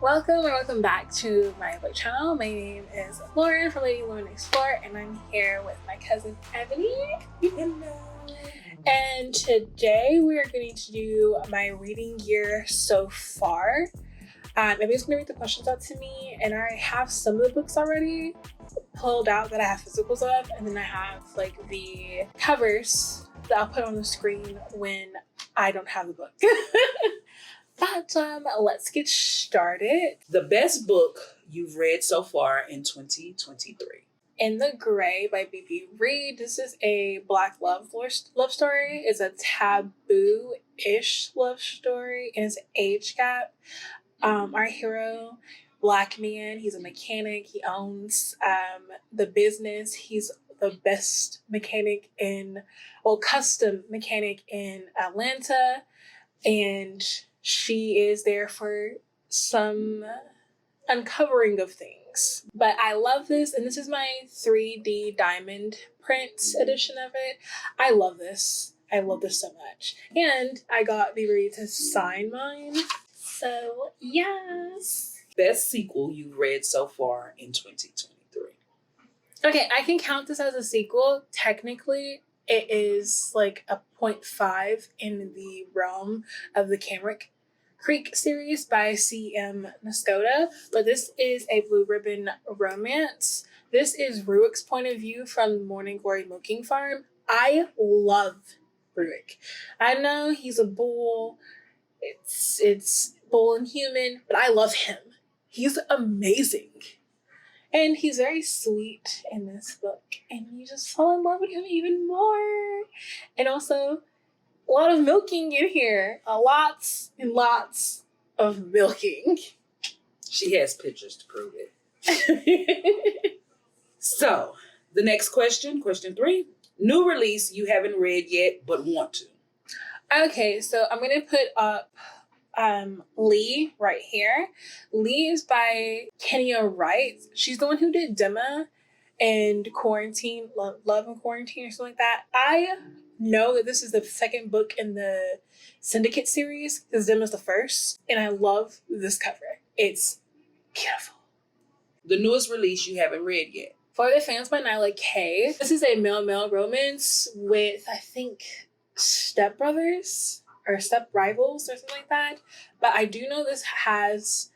Welcome or welcome back to my book channel. My name is Lauren from Lady Lauren Explore, and I'm here with my cousin Ebony. Hello. And today we are going to do my reading year so far. Ebony's going to read the questions out to me, and I have some of the books already pulled out that I have physicals of, and then I have like the covers that I'll put on the screen when I don't have the book. But let's get started. The best book you've read so far in 2023. In the Gray by B.B. Reed. This is a Black love story. It's a taboo-ish love story, and it's an age gap. Our hero, Black man, he's a mechanic. He owns the business. He's the best custom mechanic in Atlanta, and she is there for some uncovering of things. But I love this, and this is my 3D diamond print edition of it. I love this. I love this so much. And I got B.B. to sign mine. So, yes. Best sequel you've read so far in 2023. Okay, I can count this as a sequel. Technically, it is like a 0.5 in the realm of the Camric Creek series by C.M. Nascoda, but this is a Blue Ribbon romance. This is Ruick's point of view from Morning Glory Milking Farm. I love Ruick. I know he's a bull. It's bull and human, but I love him. He's amazing. And he's very sweet in this book, and you just fall in love with him even more. And also, a lot of milking in here. Lots and lots of milking. She has pictures to prove it. So, the next question 3. New release you haven't read yet but want to. Okay, so I'm going to put up Lee right here. Lee is by Kenya Wright. She's the one who did Dimma and Quarantine, Love and Quarantine or something like that. I know that this is the second book in the Syndicate series because Dimma's the first, and I love this cover. It's beautiful. The newest release you haven't read yet. For the Fans by Nyla K. This is a male-male romance with, I think, stepbrothers or step rivals or something like that. But I do know this has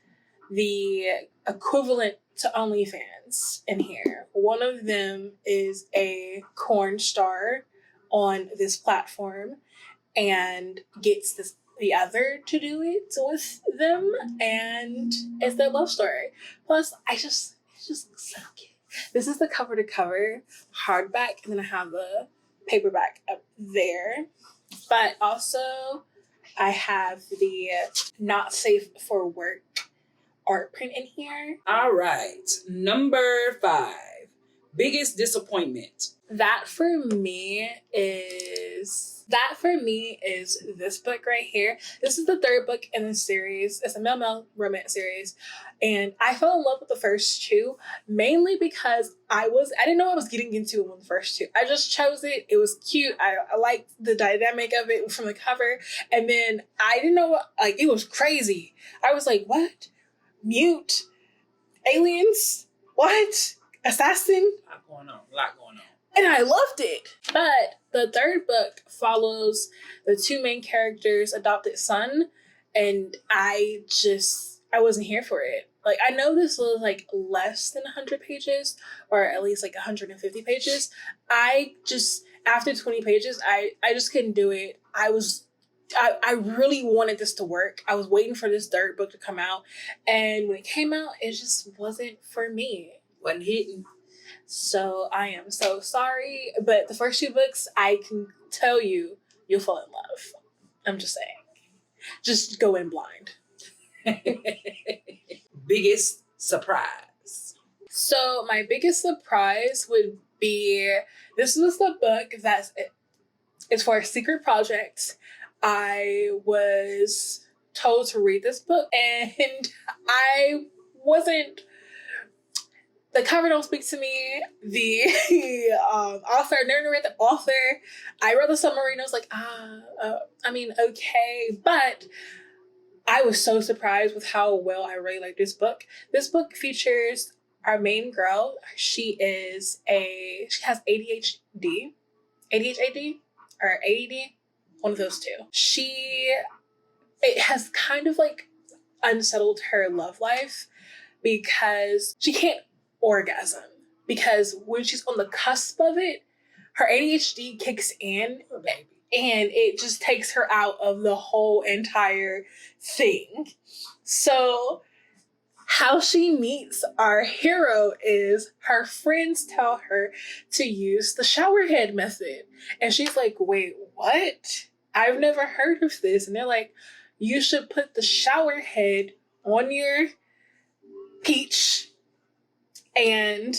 the equivalent to OnlyFans in here. One of them is a corn star on this platform and gets the other to do it with them, and it's their love story. Plus, it just looks so cute. This is the cover to cover hardback, and then I have a paperback up there. But also, I have the Not Safe for Work art print in here. All right, number 5. Biggest disappointment. That for me is this book right here. This is the third book in the series. It's a male romance series, and I fell in love with the first two mainly because I didn't know what I was getting into in the first two. I just chose it. It was cute. I liked the dynamic of it from the cover, and then I didn't know what, like, it was crazy. I was like, what? Mute? Aliens? What? Assassin? A lot going on. And I loved it. But the third book follows the two main characters' adopted son, and I wasn't here for it. Like, I know this was like less than 100 pages, or at least like 150 pages. After 20 pages, I just couldn't do it. I really wanted this to work. I was waiting for this third book to come out, and when it came out, it just wasn't for me. Wasn't hitting. So I am so sorry, but the first two books, I can tell you'll fall in love. I'm just saying. Just go in blind. Biggest surprise. So my biggest surprise would be, this was the book it's for a secret project. I was told to read this book, and I wasn't. The cover don't speak to me. The author, I never read the author. I read the summary and I was like, okay. But I was so surprised with how well I really like this book. This book features our main girl. She has ADHD, or ADD, one of those two. It has kind of like unsettled her love life because she can't orgasm, because when she's on the cusp of it, her ADHD kicks in and it just takes her out of the whole entire thing. So how she meets our hero is her friends tell her to use the shower head method. And she's like, wait, what? I've never heard of this. And they're like, you should put the shower head on your peach and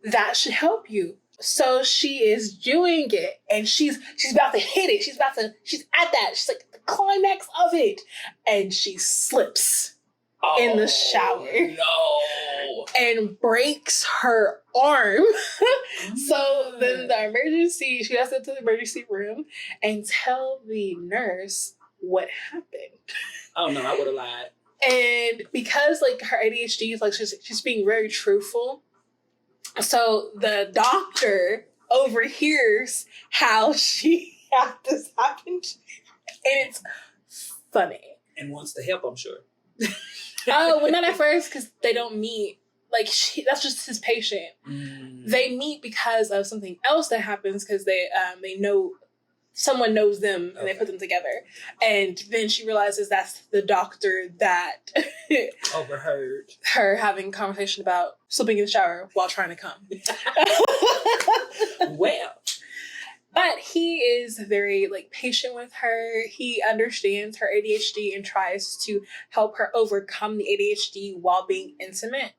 that should help you. So she is doing it and she's about to hit it. She's at that. She's like the climax of it. And she slips in the shower. No. And breaks her arm. So then she has to go to the emergency room and tell the nurse what happened. Oh no, I would have lied. And because like her ADHD is like she's being very truthful. So the doctor overhears how she had this happen to her. And it's funny. And wants to help, I'm sure. Oh, well, not at first, because they don't meet. Like, that's just his patient. They meet because of something else that happens, because they know, someone knows them, and they put them together. And then she realizes that's the doctor that overheard her having a conversation about slipping in the shower while trying to come. Well. But he is very like patient with her. He understands her ADHD and tries to help her overcome the ADHD while being intimate.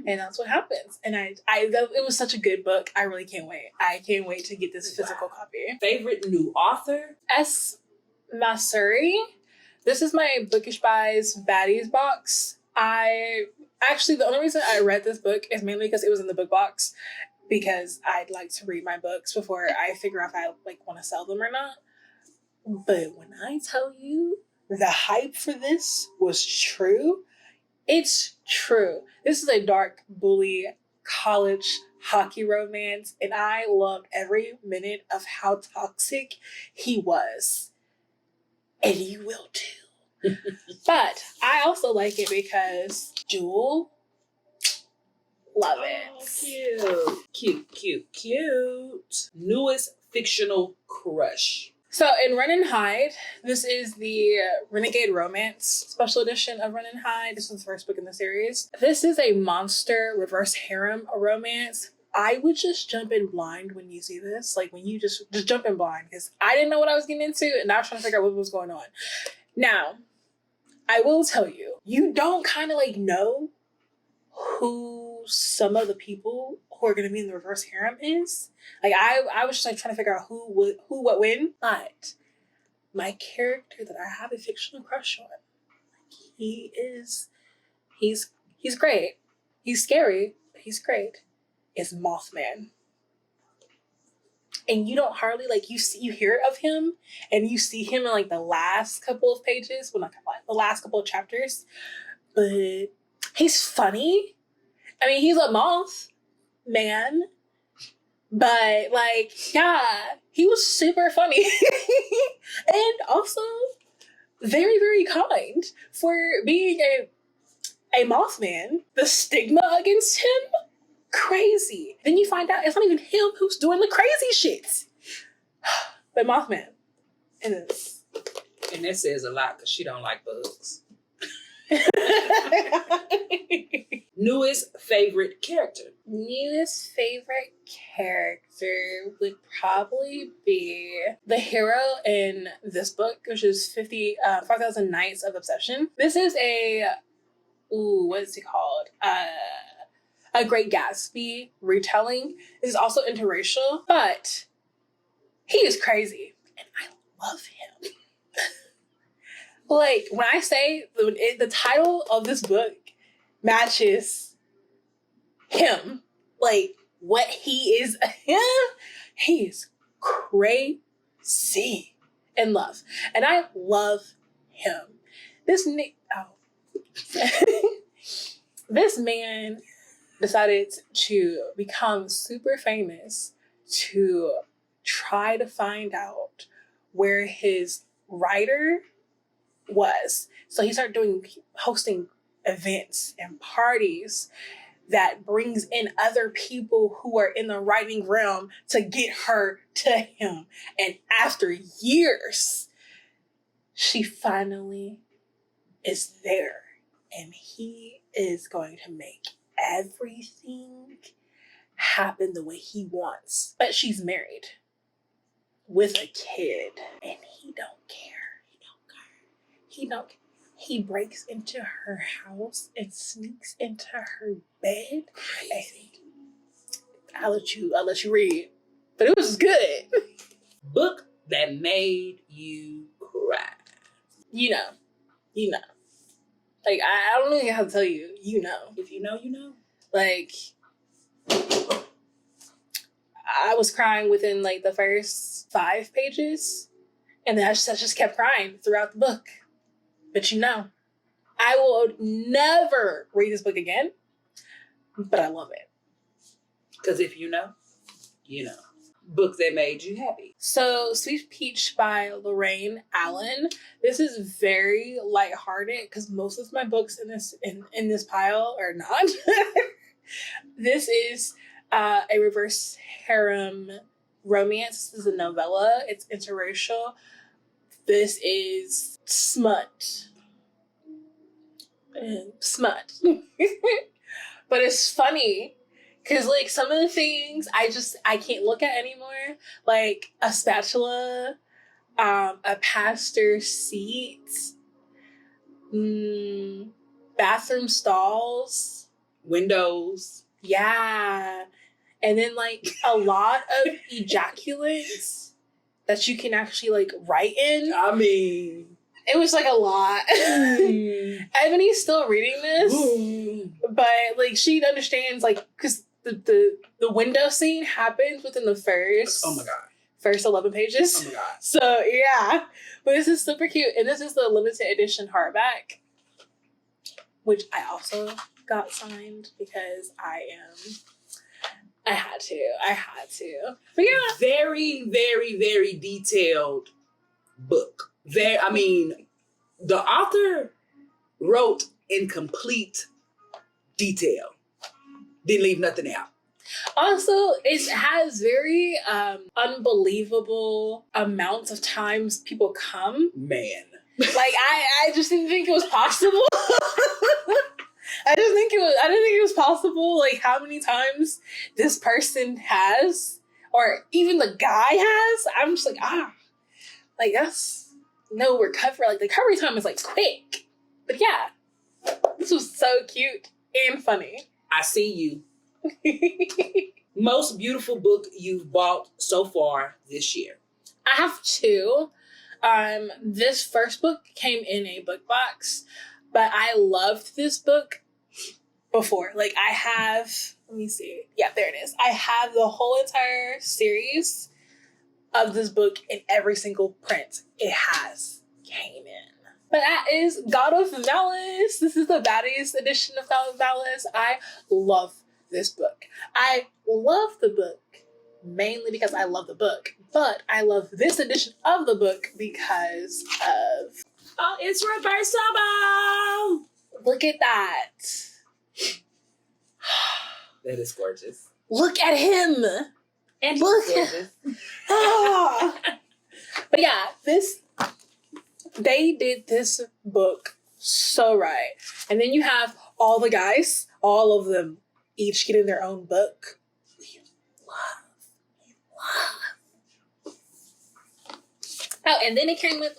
And that's what happens. And it was such a good book. I really can't wait. I can't wait to get this physical copy. Favorite new author? S. Masuri. This is my Bookish Buys Baddies box. The only reason I read this book is mainly because it was in the book box, because I'd like to read my books before I figure out if I like want to sell them or not. But when I tell you the hype for this was true, it's true. This is a dark, bully, college hockey romance, and I loved every minute of how toxic he was. And you will too. But I also like it because Jewel, love it. Oh, cute. Newest fictional crush. So in Run and Hide, this is the Renegade Romance special edition of Run and Hide. This is the first book in the series. This is a monster reverse harem romance. I would just jump in blind when you see this. Like when you just jump in blind, because I didn't know what I was getting into and I was trying to figure out what was going on. Now, I will tell you, you don't kind of like know who some of the people who are going to be in the reverse harem is. Like I was just like trying to figure out who, what, when. But my character that I have a fictional crush on, he's great. He's scary, but he's great. Is Mothman. And you don't hardly you hear of him and you see him in like the last couple of pages, well not the last couple of chapters, but he's funny. I mean, he's a moth man, but like, yeah, he was super funny. And also very, very kind for being a Mothman. The stigma against him, crazy. Then you find out it's not even him who's doing the crazy shit, but Mothman. And that says a lot because she don't like bugs. Newest favorite character. Newest favorite character would probably be the hero in this book, which is 5,000 Nights of Obsession. This is what is it called? A Great Gatsby retelling. This is also interracial, but he is crazy, and I love him. Like, when I say the title of this book matches him, like, what he is, he is crazy in love. And I love him. This man decided to become super famous to try to find out where his writer was. So he started hosting events and parties that brings in other people who are in the writing realm to get her to him. And after years, she finally is there. And he is going to make everything happen the way he wants. But she's married with a kid. And he don't care. He breaks into her house and sneaks into her bed. Crazy. I'll let you read. But it was good. Book that made you cry. You know. Like, I don't know how to tell you. You know. If you know, you know. Like, I was crying within like the first 5 pages. And then I just kept crying throughout the book. But you know, I will never read this book again. But I love it. Because if you know, you know. Book that made you happy. So, Sweet Peach by Lorraine Allen. This is very lighthearted because most of my books in this pile are not. This is a reverse harem romance. This is a novella. It's interracial. This is smut. But it's funny. Because, like, some of the things I can't look at anymore. Like, a spatula, a pastor seat, bathroom stalls. Windows. Yeah. And then, like, a lot of ejaculates that you can actually, like, write in. I mean... It was, like, a lot. Ebony's still reading this. But, like, she understands, like, because... The window scene happens within the first 11 pages. Oh my god. So yeah. But this is super cute. And this is the limited edition hardback, which I also got signed because I had to. But yeah. Very, very, very detailed book. The author wrote in complete detail. Didn't leave nothing out. Also, it has very unbelievable amounts of times people come. Man. Like, I just didn't think it was possible. I didn't think it was possible, like, how many times this person has, or even the guy has. I'm just like, like, that's no recovery. Like, the recovery time is, like, quick. But yeah, this was so cute and funny. I see you. Most beautiful book you've bought so far this year? I have 2. This first book came in a book box, but I loved this book before. Like, I have, let me see. Yeah, there it is. I have the whole entire series of this book in every single print it has came in. But that is God of Malice. This is the baddies edition of God of Malice. I love this book. I love the book mainly because I love the book, but I love this edition of the book because of... Oh, it's reversible! Look at that. That is gorgeous. Look at him. And look gorgeous. But yeah, they did this book so right. And then you have all the guys, all of them, each getting their own book. We love. Oh, and then it came with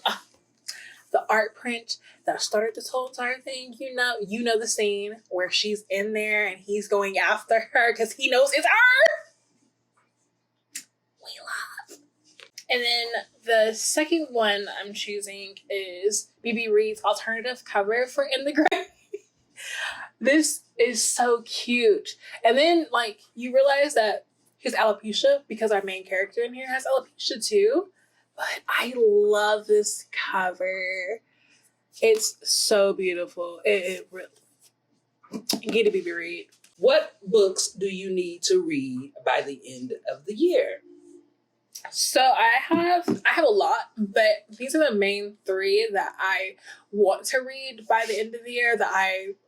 the art print that started this whole entire thing. You know the scene where she's in there and he's going after her because he knows it's her. We love. And then the second one I'm choosing is BB Reed's alternative cover for In the Gray. This is so cute. And then, like, you realize that he has alopecia because our main character in here has alopecia too. But I love this cover. It's so beautiful. It really get to be read. What books do you need to read by the end of the year? So I have a lot, but these are the main 3 that I want to read by the end of the year that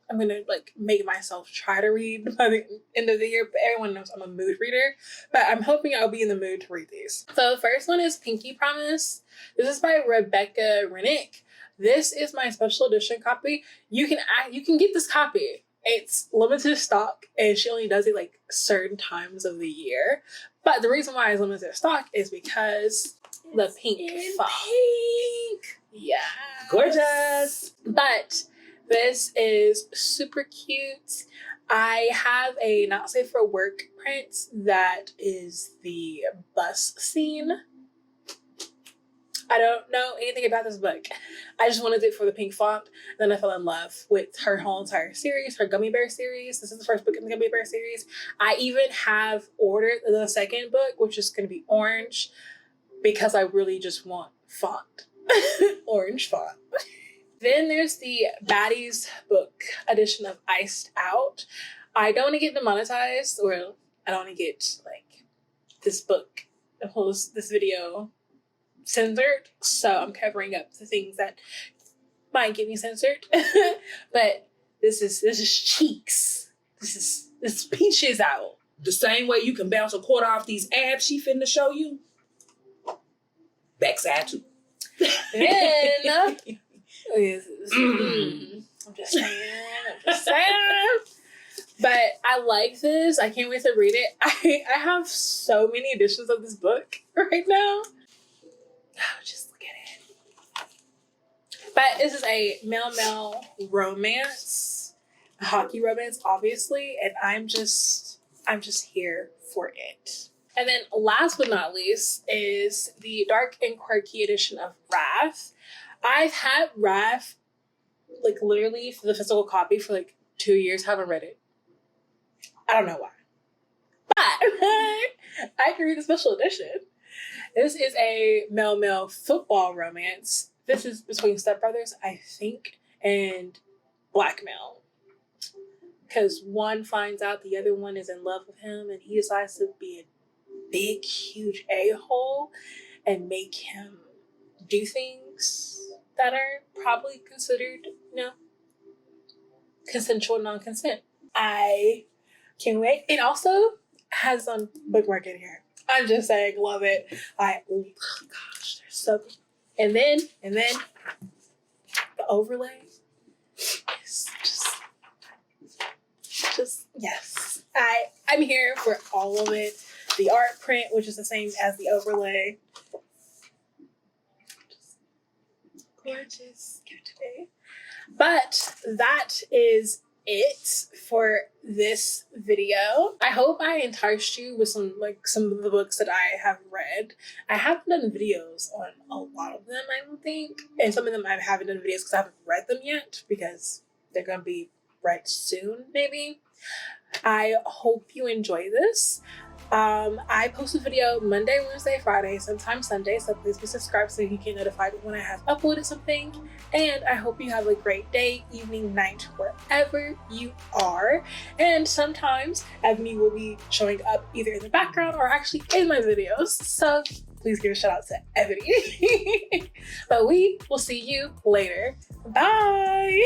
I'm gonna like make myself try to read by the end of the year. But everyone knows I'm a mood reader, but I'm hoping I'll be in the mood to read these. So the first one is Pinky Promise. This is by Rebecca Rennick. This is my special edition copy. You can get this copy. It's limited stock, and she only does it like certain times of the year. But the reason why it's limited stock is because the pink font. Pink. Yeah. Gorgeous. But this is super cute. I have a not safe for work print that is the bus scene. I don't know anything about this book. I just wanted it for the pink font. Then I fell in love with her whole entire series, her Gummy Bear series. This is the first book in the Gummy Bear series. I even have ordered the second book, which is going to be orange, because I really just want font. Orange font. Then there's the Baddies book edition of Iced Out. I don't want to get demonetized, or I don't want to get like this book, this video censored, so I'm covering up the things that might get me censored. But this is Cheeks. This is Peaches Out. The same way you can bounce a quarter off these abs she finna show you. Backside too. Then I'm just saying. But I like this. I can't wait to read it. I have so many editions of this book right now. Just look at it. But this is a male romance, a hockey romance, obviously, and I'm just here for it. And then last but not least is the Dark and Quirky edition of Wrath. I've had Wrath like literally for the physical copy for like 2 years. Haven't read it. I don't know why, but I can read the special edition. This is a male football romance. This is between stepbrothers, I think, and blackmail. Because one finds out the other one is in love with him, and he decides to be a big, huge a-hole and make him do things that are probably considered, consensual non-consent. I can't wait. It also has on bookmark in here. I'm just saying, love it. Oh gosh, they're so good. And then the overlay is just yes. I'm here for all of it. The art print, which is the same as the overlay. Just gorgeous today. But that is it for this video. I hope I enticed you with some of the books that I have read. I haven't done videos on a lot of them, I don't think. And some of them I haven't done videos because I haven't read them yet, because they're going to be read soon, maybe. I hope you enjoy this. I post a video Monday, Wednesday, Friday, sometimes Sunday, so please be subscribed so you can get notified when I have uploaded something. And I hope you have a great day, evening, night, wherever you are. And sometimes Ebony will be showing up either in the background or actually in my videos, so please give a shout out to Ebony. But we will see you later. Bye.